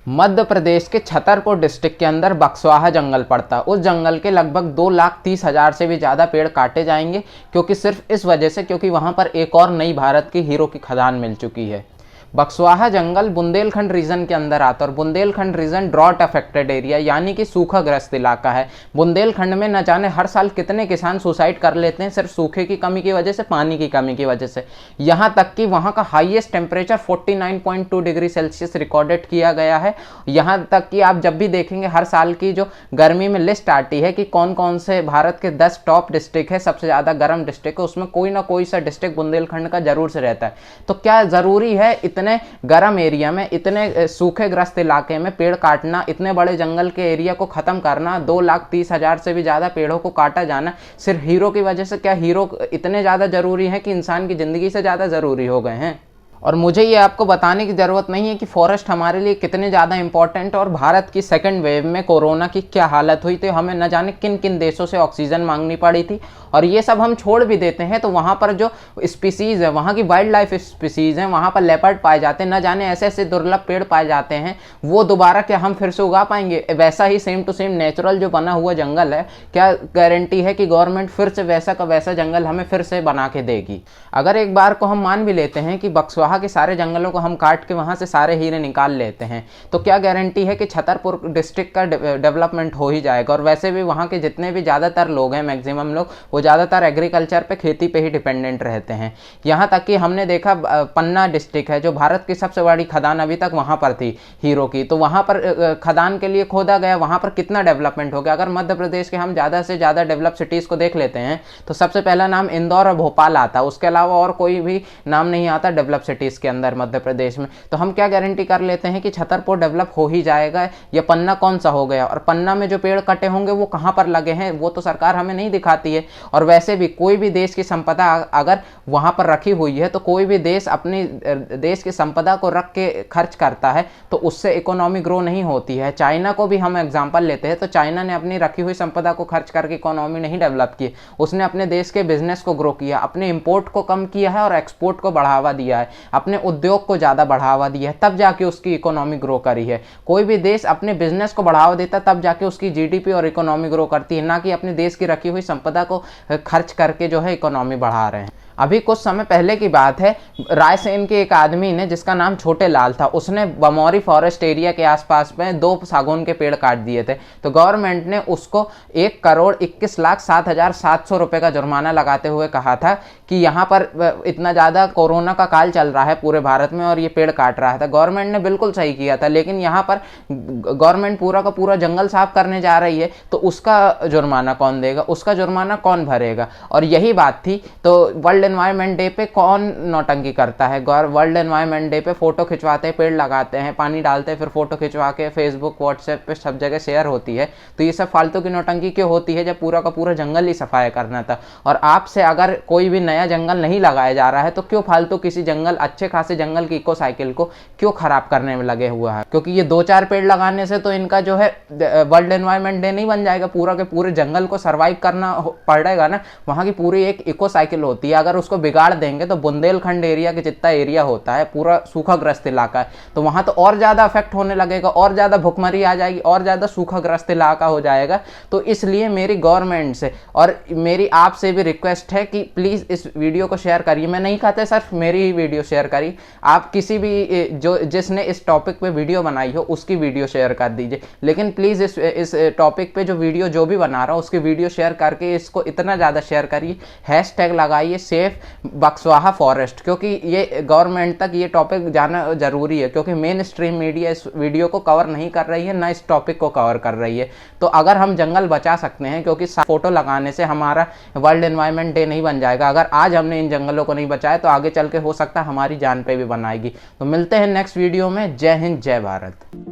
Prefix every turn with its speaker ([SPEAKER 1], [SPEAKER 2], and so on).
[SPEAKER 1] मध्य प्रदेश के छतरपुर डिस्ट्रिक्ट के अंदर बक्सवाहा जंगल पड़ता है। उस जंगल के लगभग 2,30,000 से भी ज़्यादा पेड़ काटे जाएंगे, क्योंकि सिर्फ इस वजह से क्योंकि वहाँ पर एक और नई भारत की हीरो की खदान मिल चुकी है। बक्सवाहा जंगल बुंदेलखंड रीजन के अंदर आता है और Bundelkhand region drought affected area यानी कि सूखाग्रस्त इलाका है। बुंदेलखंड में न जाने हर साल कितने किसान सुसाइड कर लेते हैं सिर्फ सूखे की कमी की वजह से, पानी की कमी की वजह से। यहाँ तक कि वहाँ का highest temperature 49.2 degree Celsius recorded किया गया है। यहाँ तक कि आप जब भी देखेंगे हर साल की जो गर्मी में लिस्ट आती है कि कौन कौन से भारत के 10 टॉप डिस्ट्रिक्ट है, सबसे ज़्यादा गर्म डिस्ट्रिक्ट है, उसमें कोई ना कोई सा डिस्ट्रिक्ट बुंदेलखंड का जरूर से रहता है। तो क्या ज़रूरी है इतने गर्म एरिया में, इतने सूखेग्रस्त इलाके में पेड़ काटना, इतने बड़े जंगल के एरिया को खत्म करना, 2,30,000 से भी ज्यादा पेड़ों को काटा जाना सिर्फ हीरो की वजह से? क्या हीरो इतने ज्यादा जरूरी है कि इंसान की जिंदगी से ज्यादा जरूरी हो गए हैं? और मुझे ये आपको बताने की ज़रूरत नहीं है कि फॉरेस्ट हमारे लिए कितने ज़्यादा इंपॉर्टेंट, और भारत की सेकंड वेव में कोरोना की क्या हालत हुई थी, हमें न जाने किन किन देशों से ऑक्सीजन मांगनी पड़ी थी। और ये सब हम छोड़ भी देते हैं तो वहाँ पर जो स्पीसीज़ है, वहाँ की वाइल्ड लाइफ स्पीसीज़ हैं, वहाँ पर लेपर्ड पाए जाते हैं, न जाने ऐसे ऐसे दुर्लभ पेड़ पाए जाते हैं, वो दोबारा क्या हम फिर से उगा पाएंगे? वैसा ही सेम टू सेम नेचुरल जो बना हुआ जंगल है, क्या गारंटी है कि गवर्नमेंट फिर से वैसा का वैसा जंगल हमें फिर से बना के देगी? अगर एक बार को हम मान भी लेते हैं कि बक्सवाहा के सारे जंगलों को हम काट के वहां से सारे हीरे निकाल लेते हैं, तो क्या गारंटी है कि छतरपुर डिस्ट्रिक्ट का डेवलपमेंट हो ही जाएगा? और वैसे भी वहां के जितने भी ज़्यादातर लोग हैं, मैक्सिमम लोग, वो ज़्यादातर एग्रीकल्चर पे, खेती पे ही डिपेंडेंट रहते हैं। यहाँ तक कि हमने देखा पन्ना डिस्ट्रिक्ट है जो भारत की सबसे बड़ी खदान अभी तक वहाँ पर थी हीरो की, तो वहाँ पर खदान के लिए खोदा गया, वहाँ पर कितना डेवलपमेंट हो गया। अगर मध्य प्रदेश के हम ज़्यादा से ज़्यादा डेवलप सिटीज़ को देख लेते हैं तो सबसे पहला नाम इंदौर और भोपाल आता है, उसके अलावा और कोई भी नाम नहीं आता डेवलप सिटीज़ के अंदर मध्य प्रदेश में। तो हम क्या गारंटी कर लेते हैं कि छतरपुर डेवलप हो ही जाएगा? या पन्ना कौन सा हो गया? और पन्ना में जो पेड़ कटे होंगे वो कहां पर लगे हैं वो तो सरकार हमें नहीं दिखाती है। और वैसे भी कोई भी देश की संपदा अगर वहां पर रखी हुई है तो कोई भी देश अपनी देश की संपदा को रख के खर्च करता है तो उससे इकोनॉमी ग्रो नहीं होती है। चाइना को भी हम एग्जांपल लेते हैं तो चाइना ने अपनी रखी हुई संपदा को खर्च करके इकोनॉमी नहीं डेवलप की, उसने अपने देश के बिजनेस को ग्रो किया, अपने इंपोर्ट को कम किया है और एक्सपोर्ट को बढ़ावा दिया है, अपने उद्योग को ज़्यादा बढ़ावा दिया है, तब जाके उसकी इकोनॉमी ग्रो करी है। कोई भी देश अपने बिजनेस को बढ़ावा देता तब जाके उसकी जीडीपी और इकोनॉमी ग्रो करती है, ना कि अपने देश की रखी हुई संपदा को खर्च करके जो है इकोनॉमी बढ़ा रहे हैं। अभी कुछ समय पहले की बात है, रायसेन के एक आदमी ने जिसका नाम छोटे लाल था, उसने बमौरी फॉरेस्ट एरिया के आसपास में 2 सागौन के पेड़ काट दिए थे। तो गवर्नमेंट ने उसको 1,21,07,700 रुपए का जुर्माना लगाते हुए कहा था कि यहाँ पर इतना ज़्यादा कोरोना का काल चल रहा है पूरे भारत में और ये पेड़ काट रहा था। गवर्नमेंट ने बिल्कुल सही किया था, लेकिन यहाँ पर गवर्नमेंट पूरा का पूरा जंगल साफ करने जा रही है तो उसका जुर्माना कौन देगा, उसका जुर्माना कौन भरेगा? और यही बात थी। तो वर्ल्ड एनवायरनमेंट डे पे कौन नौटंकी करता है? वर्ल्ड एनवायरनमेंट डे पे फोटो खिंचवाते हैं, पेड़ लगाते हैं, पानी डालते हैं, फिर फोटो खिंचवा के फेसबुक व्हाट्सएप पे सब जगह शेयर होती है। तो ये सब फालतू की नौटंकी क्यों होती है जब पूरा का पूरा जंगल ही सफाई करना था? और आपसे अगर कोई भी नया जंगल नहीं लगाया जा रहा है तो क्यों फालतू किसी जंगल, अच्छे खासे जंगल की इको साइकिल को क्यों खराब करने में लगे हुआ है? क्योंकि ये 2-4 पेड़ लगाने से तो इनका जो है वर्ल्ड एनवायरनमेंट डे नहीं बन जाएगा, पूरा के पूरे जंगल को सर्वाइव करना पड़ेगा ना। वहाँ की पूरी एक इको साइकिल होती है, अगर उसको बिगाड़ देंगे तो बुंदेलखंड एरिया के जितना एरिया होता है पूरा सूखाग्रस्त इलाका है, तो वहां तो और ज्यादा अफेक्ट होने लगेगा, और ज्यादा भुखमरी आ जाएगी, और ज्यादा सूखाग्रस्त इलाका हो जाएगा। तो इसलिए मेरी गवर्नमेंट से और मेरी आपसे भी रिक्वेस्ट है कि प्लीज इस वीडियो को शेयर करिए। मैं नहीं कहता सिर्फ मेरी ही वीडियो शेयर करिए, आप किसी भी जिसने इस टॉपिक पे वीडियो बनाई हो उसकी वीडियो शेयर कर दीजिए, लेकिन प्लीज इस टॉपिक पे जो वीडियो जो भी बना रहा हूँ उसकी वीडियो शेयर करके इसको इतना ज्यादा शेयर करिए, हैशटैग लगाइए सेफ बक्सवाहा फॉरेस्ट, क्योंकि ये गवर्नमेंट तक ये टॉपिक जाना जरूरी है, क्योंकि मेन स्ट्रीम मीडिया इस वीडियो को कवर नहीं कर रही है, ना इस टॉपिक को कवर कर रही है। तो अगर हम जंगल बचा सकते हैं, क्योंकि फोटो लगाने से हमारा वर्ल्ड एनवायरनमेंट डे नहीं बन जाएगा, अगर आज हमने इन जंगलों को नहीं बचाया तो आगे चल के हो सकता है हमारी जान पे भी बनाएगी। तो मिलते हैं नेक्स्ट वीडियो में। जय हिंद, जय भारत।